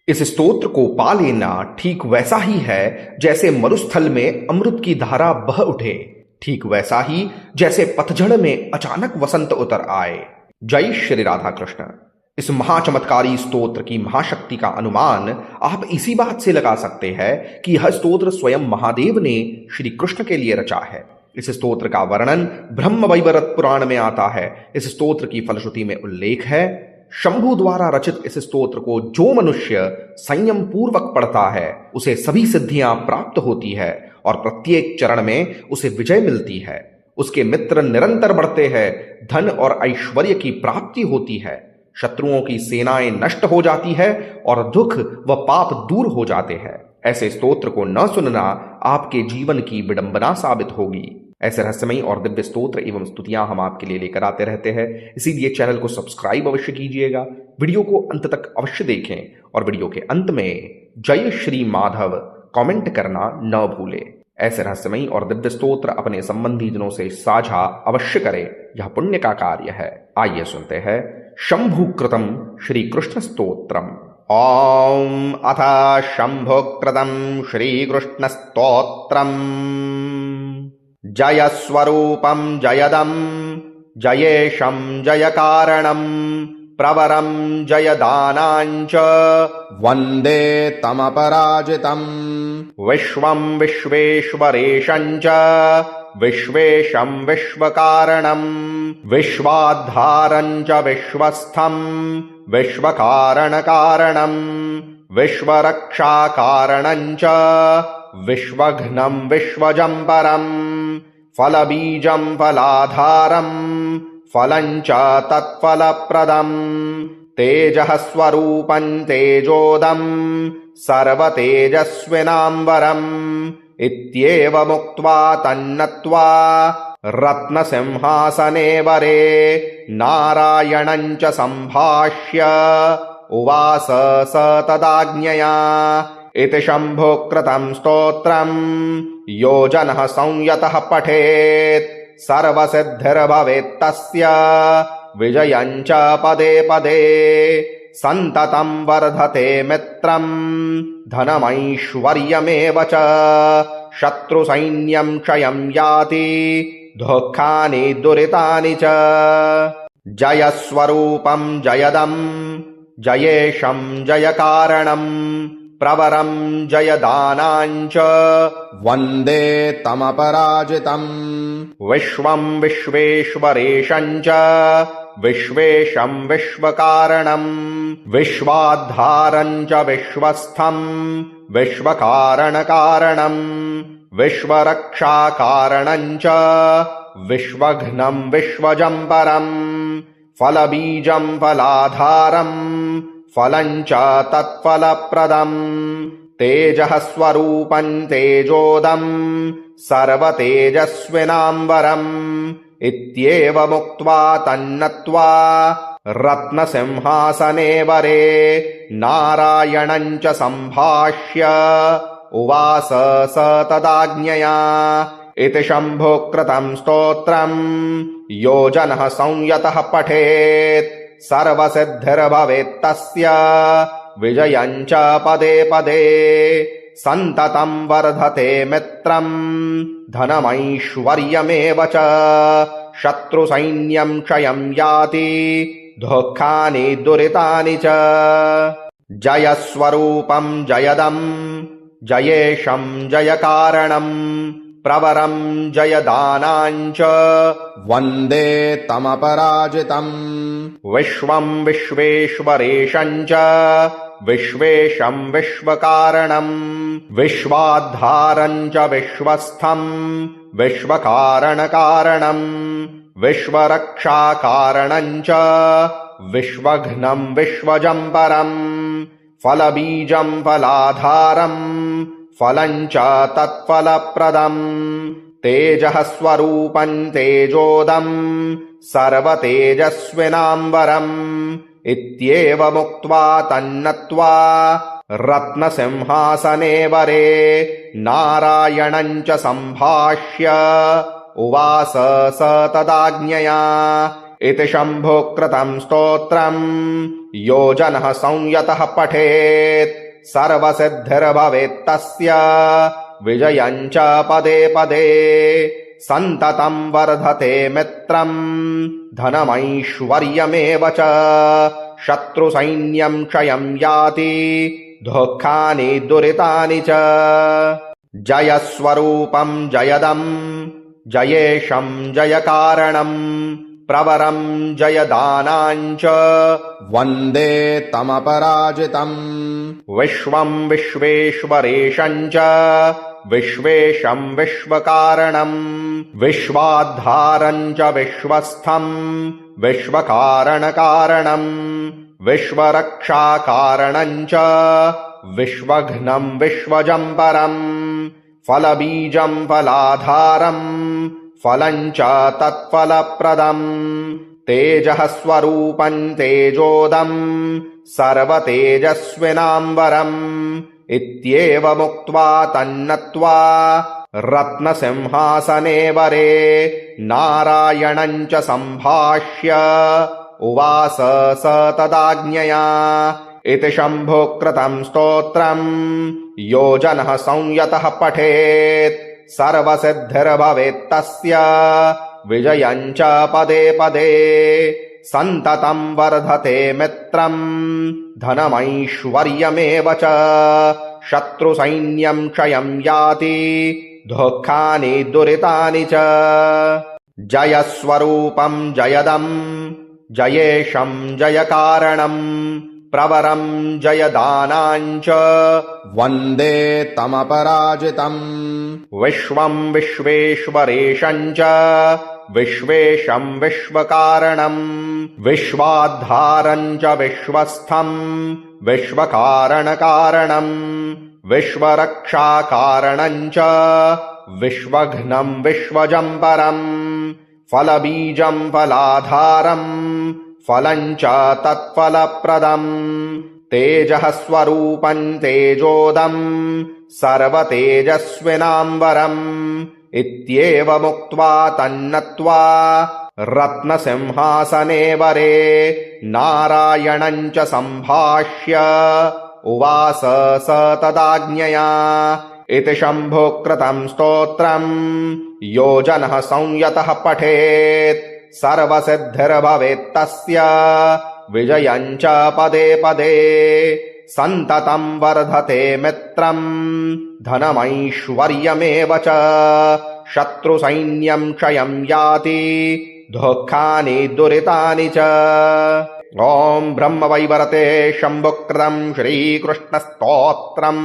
इस स्तोत्र को पा लेना ठीक वैसा ही है जैसे मरुस्थल में अमृत की धारा बह उठे, ठीक वैसा ही जैसे पतझड़ में अचानक वसंत उतर आए। जय श्री राधा कृष्ण। इस महाचमत्कारी स्तोत्र की महाशक्ति का अनुमान आप इसी बात से लगा सकते हैं कि यह स्तोत्र स्वयं महादेव ने श्री कृष्ण के लिए रचा है। इस स्तोत्र का वर्णन ब्रह्म वैवर्त पुराण में आता है। इस स्तोत्र की फलश्रुति में उल्लेख है, शंभु द्वारा रचित इस स्तोत्र को जो मनुष्य संयम पूर्वक पढ़ता है उसे सभी सिद्धियां प्राप्त होती है और प्रत्येक चरण में उसे विजय मिलती है। उसके मित्र निरंतर बढ़ते हैं, धन और ऐश्वर्य की प्राप्ति होती है, शत्रुओं की सेनाएं नष्ट हो जाती है और दुख व पाप दूर हो जाते हैं। ऐसे स्तोत्र को न सुनना आपके जीवन की विडंबना साबित होगी। ऐसे रहस्यमयी और दिव्य स्तोत्र एवं स्तुतियां हम आपके लिए लेकर आते रहते हैं, इसीलिए चैनल को सब्सक्राइब अवश्य कीजिएगा, वीडियो को अंत तक अवश्य देखें और वीडियो के अंत में जय श्री माधव कमेंट करना न भूलें। ऐसे रहस्यमयी और दिव्य स्तोत्र अपने संबंधी जनों से साझा अवश्य करें, यह पुण्य का कार्य है। आइए सुनते हैं शंभुकृतं श्री कृष्ण स्तोत्रम। ओम अथ शंभुकृतं श्री कृष्ण स्तोत्रम। जय स्वरूपं जयदं जयेशं जयकारणं प्रवरं जयदानाञ्च वन्दे तमपराजितं विश्वं विश्वेश्वरेशं च विश्वेशं विश्वकारणं विश्वाधारं च विश्वस्थं विश्वकारणकारणं विश्वरक्षाकारणं च विश्वघ्नं विश्वजं फलबीजं फलाधारं फलं च तत्फलप्रदं तेजः स्वरूपं तेजोदं सर्वतेजस्विनाम्बरम् इत्येवमुक्त्वा तन्नत्वा रत्नसिंहासने वरे नारायणं च सम्भाष्य उवास स तदाज्ञया। इति शंभुकृतं स्तोत्रं यो जनः संयतः पठेत् सर्वसिद्धिर्भवेत्तस्य विजयं च पदे पदे सन्ततं वर्धते मित्रं धनमैश्वर्यमेव च शत्रुसैन्यं क्षयं याति दुःखानि दुरितानि च। जयस्वरूपं जयदं जयेशं जयकारणं प्रवरं जयदानाञ्च वन्दे तमपराजितं विश्वं विश्वेश्वरेशं च विश्वेशं विश्वकारणं विश्वाधारं च विश्वस्थं विश्वकारणकारणं विश्वरक्षाकारणं च विश्वघ्नं विश्वजं फलबीजं फलाधारं फलं च तत्फलप्रदं तेजः स्वरूपं तेजोदं सर्वतेजस्विनाम्बरम् इत्येवमुक्त्वा तन्नत्वा रत्नसिंहासने वरे नारायणं च सम्भाष्य उवास स तदाज्ञया। इति शंभुकृतं स्तोत्रं यो जनः संयतः पठेत् सर्वसिद्धिर्भवेत्तस्य विजयं च पदे पदे सन्ततं वर्धते मित्रं धनमैश्वर्यमेव च शत्रुसैन्यं क्षयं याति दुःखानि दुरितानि च। जयस्वरूपं जयदं जयेशं जयकारणं प्रवरं जयदानाञ्च वन्दे तमपराजितं विश्वं विश्वेश्वरेशं च विश्वेशं विश्वकारणं विश्वाधारं च विश्वस्थं विश्वकारणकारणं विश्वरक्षाकारणं च विश्वघ्नं विश्वजं फलबीजं फलाधारं फलं च तत्फलप्रदं तेजः स्वरूपं तेजोदं सर्वतेजस्विनाम्बरम् इत्येवमुक्त्वा तन्नत्वा रत्नसिंहासने वरे नारायणं च सम्भाष्य उवास स तदाज्ञया। इति शंभुकृतं स्तोत्रं योजनः संयतः पठेत् सर्वसिद्धिर्भवेत् तस्य विजयं च पदे पदे सन्ततं वर्धते मित्रं धनमैश्वर्यमेव च शत्रुसैन्यं क्षयं याति दुःखानि दुरितानि च जयस्वरूपं जयदं जयेशं जयकारणं प्रवरं जयदानाञ्च वन्दे तमपराजितम् विश्वं विश्वेश्वरेशं च विश्वेशं विश्वकारणं विश्वाधारं च विश्वस्थं विश्वकारणकारणं विश्वरक्षाकारणं च विश्वघ्नं विश्वजं परम् फलबीजं फलाधारं फलं च तत्फलप्रदम् तेजः स्वरूपं तेजोदं सर्वतेजस्विनाम्बरम् इत्येवमुक्त्वा तन्नत्वा रत्नसिंहासने वरे नारायणं च सम्भाष्य उवास स तदाज्ञया इति शम्भुकृतं स्तोत्रम् योजनः संयतः पठेत् सर्वसिद्धिर्भवेत् तस्य विजयं च पदे पदे सन्ततं वर्धते मित्रं धनमैश्वर्यमेव च शत्रुसैन्यं क्षयं याति दुःखानि दुरितानि च जयस्वरूपं जयदं जयेशं जयकारणं प्रवरं जयदानाञ्च वन्दे तमपराजितम् विश्वं विश्वेश्वरेशं च विश्वेशं विश्वकारणं विश्वाधारं च विश्वस्थं विश्वकारणकारणं विश्वरक्षाकारणं च विश्वघ्नं विश्वजं परम् फलबीजं फलाधारं फलं च तत्फलप्रदम् तेजः स्वरूपं तेजोदं सर्वतेजस्विनाम्बरम् इत्येवमुक्त्वा तन्नत्वा रत्नसिंहासने वरे नारायणं च सम्भाष्य उवास स तदाज्ञया इति शम्भुकृतं स्तोत्रम् योजनः संयतः पठेत् सर्वसिद्धिर्भवेत् तस्य विजयं च पदे पदे सन्ततं वर्धते मित्रं धनमैश्वर्यमेव च शत्रुसैन्यं क्षयं याति दुःखानि दुरितानि च ॐ ब्रह्मवैवर्ते शम्भुकृतं श्रीकृष्णस्तोत्रम्।